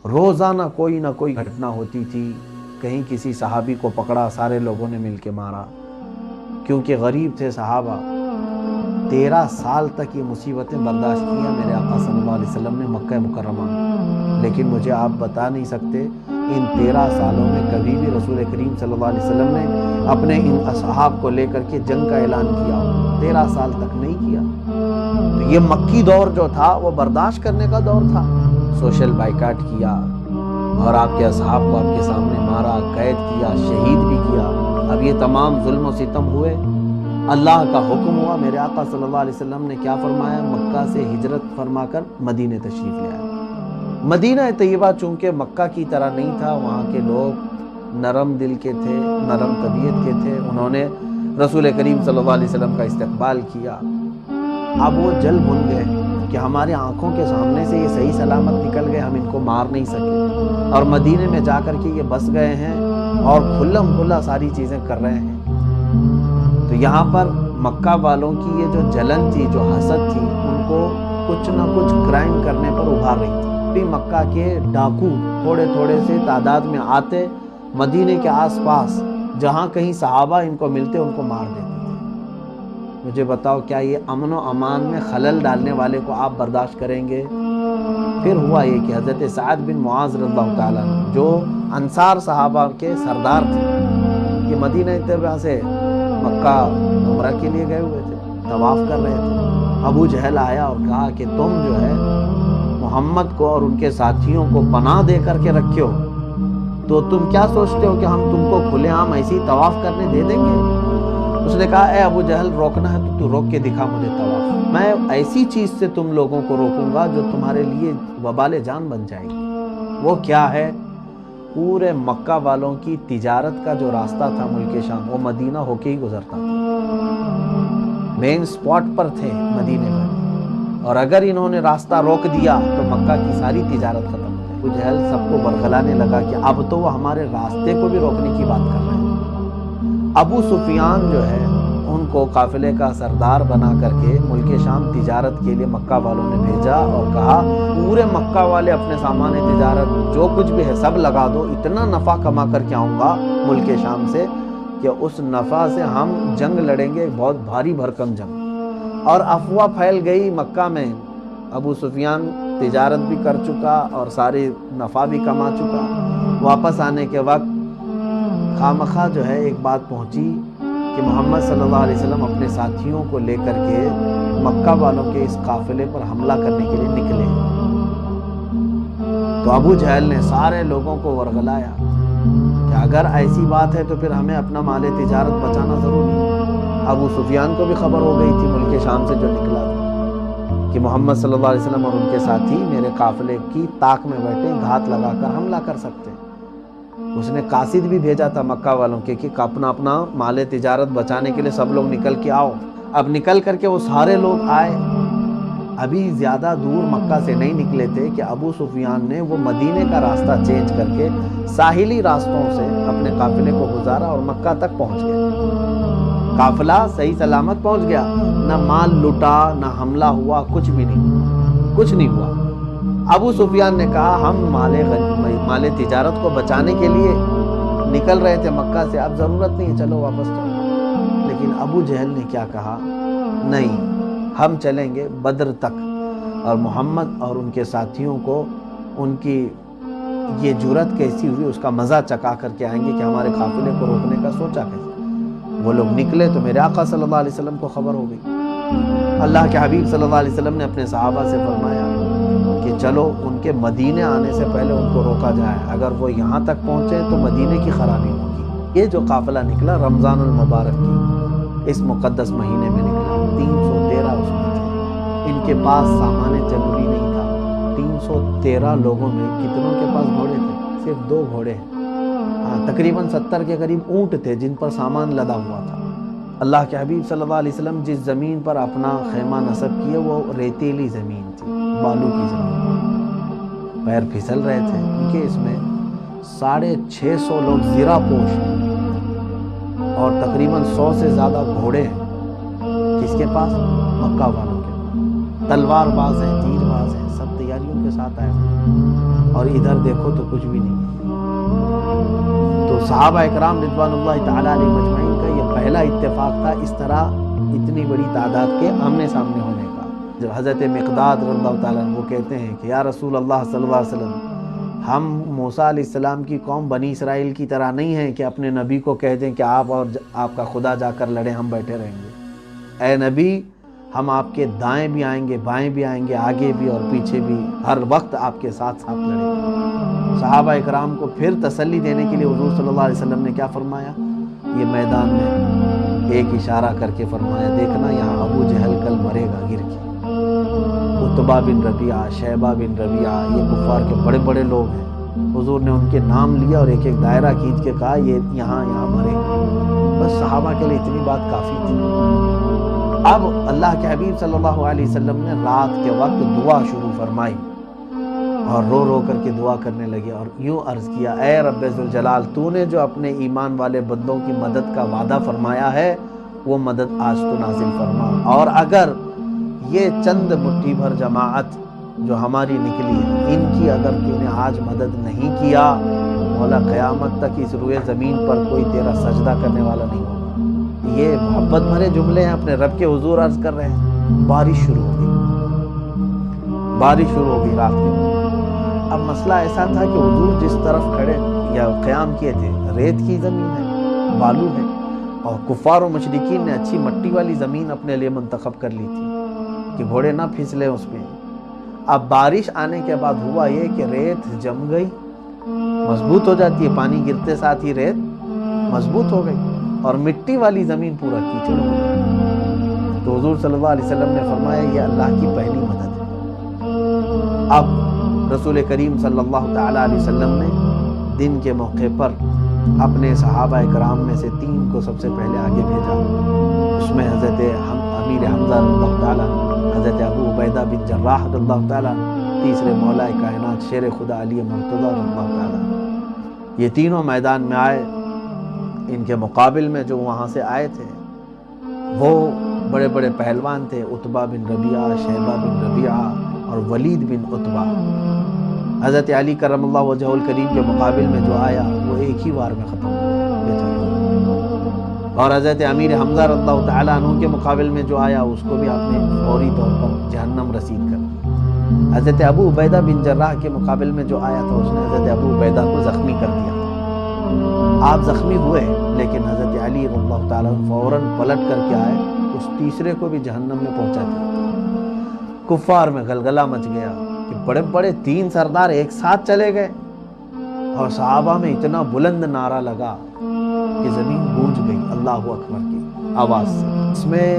روزانہ کوئی نہ کوئی گھٹنا ہوتی تھی، کہیں کسی صحابی کو پکڑا، سارے لوگوں نے مل کے مارا، کیونکہ غریب تھے صحابہ۔ 13 سال تک یہ مصیبتیں برداشت کیا میرے آقا صلی اللہ علیہ وسلم نے مکہ مکرمہ میں، لیکن مجھے آپ بتا نہیں سکتے ان 13 سالوں میں کبھی بھی رسول کریم صلی اللہ علیہ وسلم نے اپنے ان اصحاب کو لے کر کے جنگ کا اعلان کیا ہو، 13 سال تک نہیں کیا۔ تو یہ مکی دور جو تھا وہ برداشت کرنے کا دور تھا۔ سوشل بائیکاٹ کیا اور آپ کے اصحاب کو آپ کے سامنے مارا، قید کیا، شہید بھی کیا۔ اب یہ تمام ظلم و ستم ہوئے، اللہ کا حکم ہوا، میرے آقا صلی اللہ علیہ وسلم نے کیا فرمایا؟ مکہ سے ہجرت فرما کر مدینہ تشریف لے آئے۔ مدینہ طیبہ چونکہ مکہ کی طرح نہیں تھا، وہاں کے لوگ نرم دل کے تھے، نرم طبیعت کے تھے، انہوں نے رسول کریم صلی اللہ علیہ وسلم کا استقبال کیا۔ اب وہ جل بھن گئے کہ ہمارے آنکھوں کے سامنے سے یہ صحیح سلامت نکل گئے، ہم ان کو مار نہیں سکے، اور مدینے میں جا کر کے یہ بس گئے ہیں اور کھلم کھلا ساری چیزیں کر رہے ہیں۔ تو یہاں پر مکہ والوں کی یہ جو جلن تھی، جو حسد تھی، ان کو کچھ نہ کچھ کرائم کرنے پر ابھار رہی تھی۔ بھی مکہ کے ڈاکو تھوڑے تھوڑے سے تعداد میں آتے، مدینے کے آس پاس جہاں کہیں صحابہ ان کو ملتے ان کو مار دیتے تھے۔ مجھے بتاؤ کیا یہ امن و امان میں خلل ڈالنے والے کو آپ برداشت کریں گے؟ پھر ہوا یہ کہ حضرت سعد بن معاذ رضی اللہ تعالیٰ عنہ جو انصار صحابہ کے سردار تھے، یہ مدینہ طیبہ سے مکہ عمرہ کے لیے گئے ہوئے تھے، طواف کر رہے تھے۔ ابو جہل آیا اور کہا کہ تم جو ہے محمد کو اور ان کے ساتھیوں کو پناہ دے کر کے رکھے ہو، تو تم کیا سوچتے ہو کہ ہم تم کو کھلے عام ایسی طواف کرنے دے دیں گے؟ اس نے کہا اے ابو جہل، روکنا ہے تو روک کے دکھا مجھے طواف، میں ایسی چیز سے تم لوگوں کو روکوں گا جو تمہارے لیے وبال جان بن جائے گی۔ وہ کیا ہے؟ پورے مکہ والوں کی تجارت کا جو راستہ تھا ملک شام، وہ مدینہ ہو کے ہی گزرتا تھا، مین سپاٹ پر تھے مدینے میں، اور اگر انہوں نے راستہ روک دیا تو مکہ کی ساری تجارت ختم ہو جائے۔ ابو جہل سب کو برگلانے لگا کہ اب تو وہ ہمارے راستے کو بھی روکنے کی بات کر رہے ہیں۔ ابو سفیان جو ہے ان کو قافلے کا سردار بنا کر کے ملک شام تجارت کے لیے مکہ والوں نے بھیجا اور کہا پورے مکہ والے اپنے سامان تجارت جو کچھ بھی ہے سب لگا دو، اتنا نفع کما کر کے آؤں گا ملک شام سے کہ اس نفع سے ہم جنگ لڑیں گے، بہت بھاری بھرکم جنگ۔ اور افواہ پھیل گئی مکہ میں، ابو سفیان تجارت بھی کر چکا اور سارے نفع بھی کما چکا۔ واپس آنے کے وقت خامخواہ جو ہے ایک بات پہنچی کہ محمد صلی اللہ علیہ وسلم اپنے ساتھیوں کو لے کر کے مکہ والوں کے اس قافلے پر حملہ کرنے کے لیے نکلے۔ تو ابو جہل نے سارے لوگوں کو ورغلایا کہ اگر ایسی بات ہے تو پھر ہمیں اپنا مال تجارت بچانا ضروری ہے۔ ابو سفیان کو بھی خبر ہو گئی تھی ملک شام سے جو نکلا تھا کہ محمد صلی اللہ علیہ وسلم اور ان کے ساتھی میرے قافلے کی طاق میں بیٹھے، گھات لگا کر حملہ کر سکتے ہیں۔ اس نے قاصد بھی بھیجا تھا مکہ والوں کے کہ اپنا اپنا مال تجارت بچانے کے لیے سب لوگ نکل کے آؤ۔ اب نکل کر کے وہ سارے لوگ آئے، ابھی زیادہ دور مکہ سے نہیں نکلے تھے کہ ابو سفیان نے وہ مدینے کا راستہ چینج کر کے ساحلی راستوں سے اپنے قافلے کو گزارا اور مکہ تک پہنچ گئے۔ قافلہ صحیح سلامت پہنچ گیا، نہ مال لوٹا، نہ حملہ ہوا، کچھ بھی نہیں ہوا، کچھ نہیں ہوا۔ ابو سفیان نے کہا ہم مال تجارت کو بچانے کے لیے نکل رہے تھے مکہ سے، اب ضرورت نہیں ہے، چلو واپس چلو۔ لیکن ابو جہل نے کیا کہا؟ نہیں، ہم چلیں گے بدر تک، اور محمد اور ان کے ساتھیوں کو ان کی یہ جرأت کیسی ہوئی اس کا مزہ چکا کر کے آئیں گے کہ ہمارے قافلے کو روکنے کا سوچا کیسے۔ وہ لوگ نکلے تو میرے آقا صلی اللہ علیہ وسلم کو خبر ہو گئی۔ اللہ کے حبیب صلی اللہ علیہ وسلم نے اپنے صحابہ سے فرمایا کہ چلو ان کے مدینے آنے سے پہلے ان کو روکا جائے، اگر وہ یہاں تک پہنچے تو مدینے کی خرابی ہوگی۔ یہ جو قافلہ نکلا رمضان المبارک کی اس مقدس مہینے میں نکلا، 313 اس میں تھے، ان کے پاس سامان جنگ بھی نہیں تھا۔ 313 لوگوں میں کتنوں کے پاس گھوڑے تھے؟ صرف 2 گھوڑے ہیں، تقریباً 70 کے قریب اونٹ تھے جن پر سامان لدا ہوا تھا۔ اللہ کے حبیب صلی اللہ علیہ وسلم جس زمین پر اپنا خیمہ نصب کیے وہ ریتیلی زمین تھی، بالو کی زمین، پیر پھسل رہے تھے کیونکہ اس میں 650 لوگ زرہ پوش ہیں اور تقریباً 100 سے زیادہ گھوڑے ہیں۔ کس کے پاس؟ مکہ والوں کے پاس۔ تلوار باز ہیں، تیر باز ہیں، سب تیاریوں کے ساتھ آئے۔ اور ادھر دیکھو تو کچھ بھی نہیں ہے۔ تو صحابہ اکرام رضوان اللہ تعالیٰ علیہ مجمعین کا یہ پہلا اتفاق تھا اس طرح اتنی بڑی تعداد کے آمنے سامنے ہونے کا۔ جب حضرت مقداد رضی اللہ تعالیٰ عنہ وہ کہتے ہیں کہ یا رسول اللہ صلی اللہ علیہ وسلم، ہم موسیٰ علیہ السلام کی قوم بنی اسرائیل کی طرح نہیں ہیں کہ اپنے نبی کو کہہ دیں کہ آپ اور آپ کا خدا جا کر لڑیں، ہم بیٹھے رہیں گے۔ اے نبی، ہم آپ کے دائیں بھی آئیں گے، بائیں بھی آئیں گے، آگے بھی اور پیچھے بھی، ہر وقت آپ کے ساتھ ساتھ لڑیں گے۔ صحابہ اکرام کو پھر تسلی دینے کے لیے حضور صلی اللہ علیہ وسلم نے کیا فرمایا؟ یہ میدان میں ایک اشارہ کر کے فرمایا، دیکھنا یہاں ابو جہل کل مرے گا گر کے۔ عتبہ بن ربیعہ، شیبہ بن ربیعہ، یہ کفار کے بڑے بڑے لوگ ہیں۔ حضور نے ان کے نام لیا اور ایک ایک دائرہ کھینچ کے کہا یہ یہاں مرے گا۔ بس صحابہ کے لیے اتنی بات کافی تھی۔ اب اللہ کے حبیب صلی اللہ علیہ وسلم نے رات کے وقت دعا شروع فرمائی اور رو رو کر کے دعا کرنے لگے اور یوں عرض کیا، اے رب ذوالجلال، تو نے جو اپنے ایمان والے بندوں کی مدد کا وعدہ فرمایا ہے وہ مدد آج تو نازل فرما، اور اگر یہ چند مٹھی بھر جماعت جو ہماری نکلی ہے ان کی اگر تو نے آج مدد نہیں کیا، مولا قیامت تک اس روئے زمین پر کوئی تیرا سجدہ کرنے والا نہیں ہوگا۔ یہ محبت بھرے جملے ہیں، اپنے رب کے حضور عرض کر رہے ہیں۔ بارش شروع ہو گئی، بارش شروع ہو گئی رات کے وقت۔ اب مسئلہ ایسا تھا کہ حضور جس طرف کھڑے یا قیام کیے تھے ریت کی زمین ہے، بالو ہے، اور کفار و مشرکین نے اچھی مٹی والی زمین اپنے لیے منتخب کر لی تھی کہ گھوڑے نہ پھسلے اس میں۔ اب بارش آنے کے بعد ہوا یہ کہ ریت جم گئی، مضبوط ہو جاتی ہے، پانی گرتے ساتھ ہی ریت مضبوط ہو گئی اور مٹی والی زمین پورا کیچڑ ہو گئی۔ تو حضور صلی اللہ علیہ وسلم نے فرمایا یہ اللہ کی پہلی مدد ہے۔ اب رسول کریم صلی اللہ تعالیٰ علیہ وسلم نے دن کے موقع پر اپنے صحابہ اکرام میں سے 3 کو سب سے پہلے آگے بھیجا۔ اس میں حضرت امیر حمزہ رضی اللہ تعالیٰ، حضرت ابو عبیدہ بن جراح رضی اللہ تعالیٰ، تیسرے مولا کائنات شیر خدا علی مرتضیٰ رضی اللہ تعالیٰ۔ یہ تینوں میدان میں آئے۔ ان کے مقابل میں جو وہاں سے آئے تھے وہ بڑے بڑے پہلوان تھے، عتبہ بن ربیعہ، شیبہ بن ربیعہ اور ولید بن عتبہ۔ حضرت علی کرم اللہ وجہہ الکریم کے مقابل میں جو آیا وہ ایک ہی وار میں ختم ہو، اور حضرت امیر حمزہ رضی اللہ تعالیٰ عنہ کے مقابل میں جو آیا اس کو بھی آپ نے فوری طور پر جہنم رسید کر دی۔ حضرت ابو عبیدہ بن جراح کے مقابل میں جو آیا تھا اس نے حضرت ابو عبیدہ کو زخمی کر دیا تھا۔ آپ زخمی ہوئے لیکن حضرت علی رضی اللہ تعالیٰ عنہ فوراً پلٹ کر کے آئے، اس تیسرے کو بھی جہنم میں پہنچا دیا۔ کفار میں غلغلہ مچ گیا کہ بڑے بڑے 3 سردار ایک ساتھ چلے گئے، اور صحابہ میں اتنا بلند نعرہ لگا کہ زمین گونج گئی اللہ اکبر کی آواز سے۔ اس میں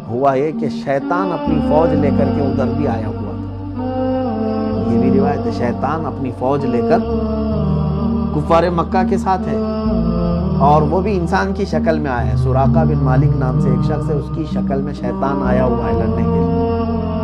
ہوا یہ کہ شیطان اپنی فوج لے کر کے ادھر بھی آیا ہوا تھا۔ یہ بھی روایت ہے، شیطان اپنی فوج لے کر کفار مکہ کے ساتھ ہے، اور وہ بھی انسان کی شکل میں آیا ہے۔ سراقہ بن مالک نام سے ایک شخص ہے، اس کی شکل میں شیطان آیا ہوا ہے لڑنے کے لیے۔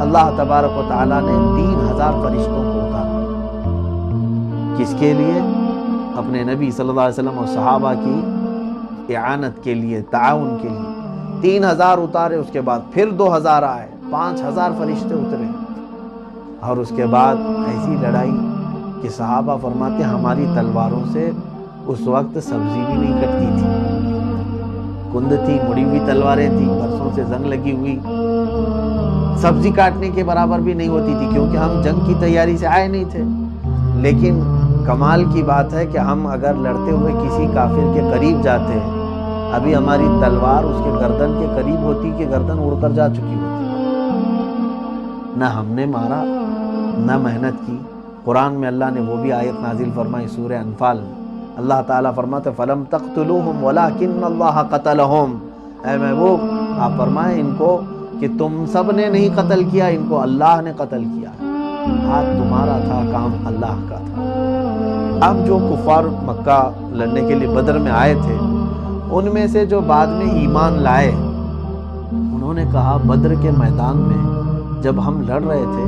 اللہ تبارک و تعالیٰ نے 3000 فرشتوں کو اتارا۔ کس کے لیے؟ اپنے نبی صلی اللہ علیہ وسلم اور صحابہ کی اعانت کے لیے، تعاون کے لیے 3000 اتارے۔ اس کے بعد پھر 2000 آئے، 5000 فرشتے اترے، اور اس کے بعد ایسی لڑائی کہ صحابہ فرماتے ہیں ہماری تلواروں سے اس وقت سبزی بھی نہیں کٹتی تھی، کند تھی، مڑی ہوئی تلواریں تھیں، برسوں سے زنگ لگی ہوئی، سبزی کاٹنے کے برابر بھی نہیں ہوتی تھی، کیونکہ ہم جنگ کی تیاری سے آئے نہیں تھے۔ لیکن کمال کی بات ہے کہ ہم اگر لڑتے ہوئے کسی کافر کے قریب جاتے ہیں، ابھی ہماری تلوار اس کے گردن کے قریب ہوتی کہ گردن اڑ کر جا چکی ہوتی، نہ ہم نے مارا نہ محنت کی۔ قرآن میں اللہ نے وہ بھی آیت نازل فرمائی سورہ انفال میں، اللہ تعالیٰ فرماتے فَلَمْ تَقْتُلُوهُمْ وَلَكِنَّ اللَّهَ قَتَلَهُمْ، اے محبوب آپ فرمائیں ان کو کہ تم سب نے نہیں قتل کیا، ان کو اللہ نے قتل کیا، ہاتھ تمہارا تھا، کام اللہ کا تھا۔ اب جو کفار مکہ لڑنے کے لیے بدر میں آئے تھے، ان میں سے جو بعد میں ایمان لائے، انہوں نے کہا بدر کے میدان میں جب ہم لڑ رہے تھے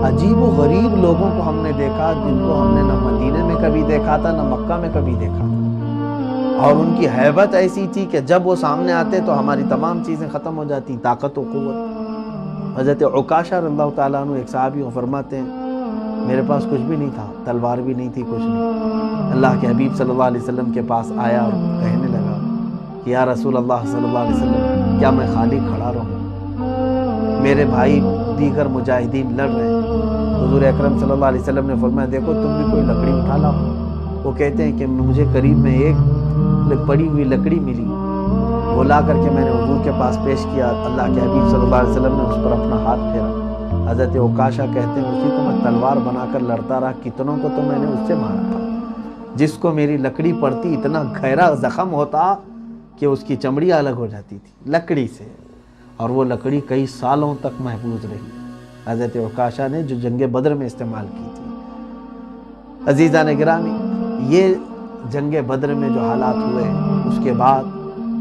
عجیب و غریب لوگوں کو ہم نے دیکھا جن کو ہم نے نہ مدینے میں کبھی دیکھا تھا نہ مکہ میں کبھی دیکھا تھا، اور ان کی ہیبت ایسی تھی کہ جب وہ سامنے آتے تو ہماری تمام چیزیں ختم ہو جاتی، طاقت و قوت۔ حضرت عکاشہ رضی اللہ تعالیٰ عنہ ایک صحابی کو فرماتے ہیں میرے پاس کچھ بھی نہیں تھا، تلوار بھی نہیں تھی، کچھ نہیں۔ اللہ کے حبیب صلی اللہ علیہ وسلم کے پاس آیا اور کہنے لگا کہ یا رسول اللہ صلی اللہ علیہ وسلم، کیا میں خالی کھڑا رہوں؟ میرے بھائی دیگر مجاہدین لڑ رہے ہیں۔ حضور اکرم صلی اللہ علیہ وسلم نے فرمایا دیکھو تم بھی کوئی لکڑی اٹھا لاؤ۔ وہ کہتے ہیں کہ مجھے قریب میں ایک پڑی ہوئی لکڑی ملی، وہ لا کر کے میں نے حضور کے پاس پیش کیا۔ اللہ کے حبیب صلی اللہ علیہ وسلم نے اس پر اپنا ہاتھ پھیرا۔ حضرت عکاشہ کہتے ہیں اسی کو میں تلوار بنا کر لڑتا رہا، کتنوں کو تو میں نے اس سے مارا تھا۔ جس کو میری لکڑی پڑتی اتنا گہرا زخم ہوتا کہ اس کی چمڑی الگ ہو جاتی تھی لکڑی سے، اور وہ لکڑی کئی سالوں تک محفوظ رہی، حضرت عکاشہ نے جو جنگ بدر میں استعمال کی تھی۔ عزیزان گرامی، یہ جنگ بدر میں جو حالات ہوئے اس کے بعد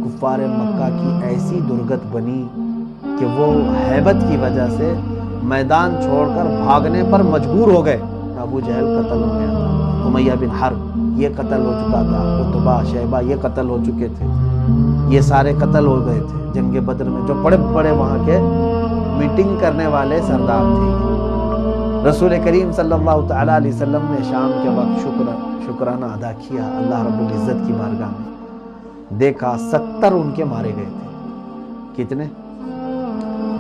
کفار مکہ کی ایسی درگت بنی کہ وہ ہیبت کی وجہ سے میدان چھوڑ کر بھاگنے پر مجبور ہو گئے۔ ابو جہل قتل ہو گیا تھا، امیہ بن حرب یہ قتل ہو چکا تھا، عتبہ شیبہ یہ قتل ہو چکے تھے، یہ سارے قتل ہو گئے تھے جنگ بدر میں۔ جو بڑے بڑے وہاں کے میٹنگ کرنے والے سردار تھے، رسول کریم صلی اللہ تعالیٰ علیہ وسلم نے شام کے وقت شکرانہ ادا کیا اللہ رب العزت کی بارگاہ میں، دیکھا 70 ان کے مارے گئے تھے۔ کتنے؟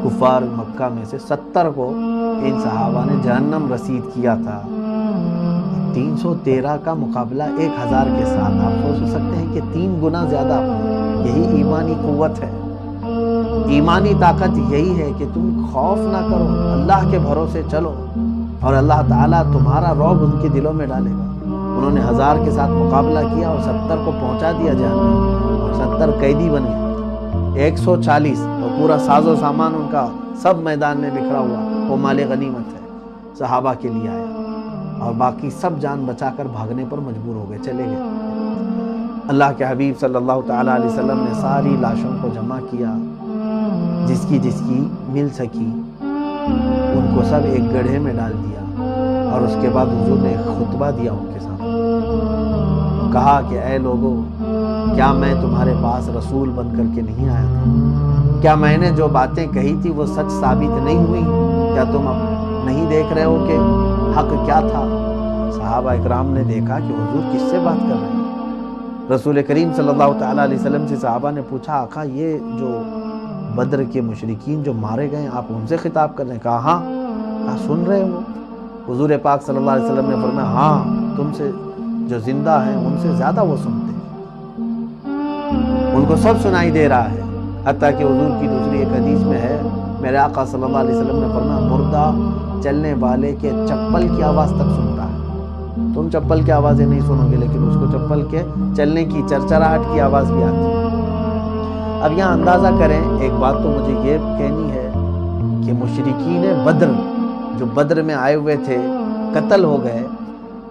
کفار مکہ میں سے 70 کو ان صحابہ نے جہنم رسید کیا تھا۔ 313 کا مقابلہ 1000 کے ساتھ، آپ سوچ سکتے ہیں کہ 3 گنا زیادہ۔ یہی ایمانی قوت ہے، ایمانی طاقت یہی ہے کہ تم خوف نہ کرو، اللہ کے بھروسے چلو اور اللہ تعالیٰ تمہارا رعب ان کے دلوں میں ڈالے گا۔ انہوں نے 1000 کے ساتھ مقابلہ کیا اور 70 کو پہنچا دیا جہنم، اور 70 قیدی بن گئے۔ 140 اور پورا ساز و سامان ان کا سب میدان میں بکھرا ہوا، وہ مال غنیمت ہے، صحابہ کے لیے آیا، اور باقی سب جان بچا کر بھاگنے پر مجبور ہو گئے، چلے گئے۔ اللہ کے حبیب صلی اللہ تعالیٰ علیہ وسلم نے ساری لاشوں کو جمع کیا، جس کی مل سکی ان کو سب ایک گڑھے میں ڈال دیا، اور اس کے بعد حضور نے ایک خطبہ دیا ان کے سامنے، کہا کہ اے لوگو، کیا میں تمہارے پاس رسول بن کر کے نہیں آیا تھا؟ کیا میں نے جو باتیں کہی تھی وہ سچ ثابت نہیں ہوئی؟ کیا تم اب نہیں دیکھ رہے ہو کہ حق کیا تھا؟ صحابہ اکرام نے دیکھا کہ حضور کس سے بات کر رہے ہیں۔ رسول کریم صلی اللہ تعالیٰ علیہ وسلم سے صحابہ نے پوچھا آقا یہ جو بدر کے مشرکین جو مارے گئے آپ ان سے خطاب کر رہے ہیں؟ کہا ہاں۔ کہا سن رہے ہو؟ حضور پاک صلی اللہ علیہ وسلم نے فرمایا ہاں، تم سے جو زندہ ہیں ان سے زیادہ وہ سنتے ہیں، ان کو سب سنائی دے رہا ہے۔ حتیٰ کہ حضور کی دوسری ایک حدیث میں ہے، میرے آقا صلی اللہ علیہ وسلم نے فرمایا مردہ چلنے والے کے چپل کی آواز تک سنتا ہے۔ تم چپل کی آوازیں نہیں سنو گے، لیکن اس کو چپل کے چلنے کی چرچراہٹ کی آواز بھی آتی ہے۔ اب یہاں اندازہ کریں، ایک بات تو مجھے یہ کہنی ہے کہ مشرکین بدر جو بدر میں آئے ہوئے تھے قتل ہو گئے،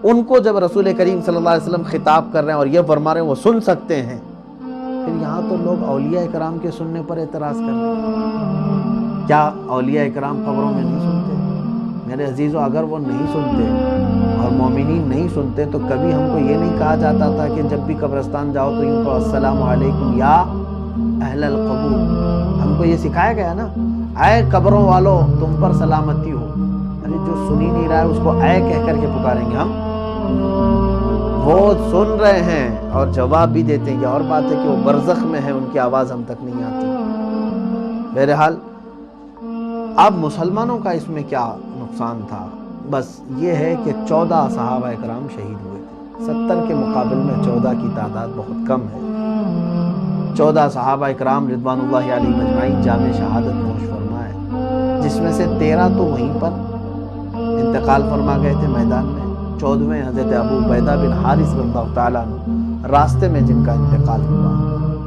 ان کو جب رسول کریم صلی اللہ علیہ وسلم خطاب کر رہے ہیں اور یہ فرما رہے ہیں وہ سن سکتے ہیں، پھر یہاں تو لوگ اولیاء اکرام کے سننے پر اعتراض کر رہے ہیں۔ کیا اولیاء اکرام قبروں میں نہیں سنتے؟ میرے عزیزو، اگر وہ نہیں سنتے اور مومنین نہیں سنتے تو کبھی ہم کو یہ نہیں کہا جاتا تھا کہ جب بھی قبرستان جاؤ تو یوں کہو السلام علیکم یا اہل القبور۔ ہم کو یہ سکھایا گیا نا، اے قبروں والو تم پر سلامتی ہو۔ ارے جو سنی نہیں رہا ہے اس کو اے کہہ کر کے پکاریں گے ہم؟ وہ سن رہے ہیں اور جواب بھی دیتے ہیں، یہ اور بات ہے کہ وہ برزخ میں ہیں، ان کی آواز ہم تک نہیں آتی۔ بہرحال اب مسلمانوں کا اس میں کیا نقصان تھا؟ بس یہ ہے کہ 14 صحابہ اکرام شہید ہوئے تھے۔ 70 کے مقابل میں 14 کی تعداد بہت کم ہے۔ 14 صحابہ اکرام رضوان اللہ علیہم اجمعین جام شہادت نوش فرمائے، جس میں سے 13 تو وہیں پر انتقال فرما گئے تھے میدان میں۔ 14ویں حضرت ابو عبیدہ بن حارث رضی اللہ تعالیٰ عنہ راستے میں جن کا انتقال ہوا۔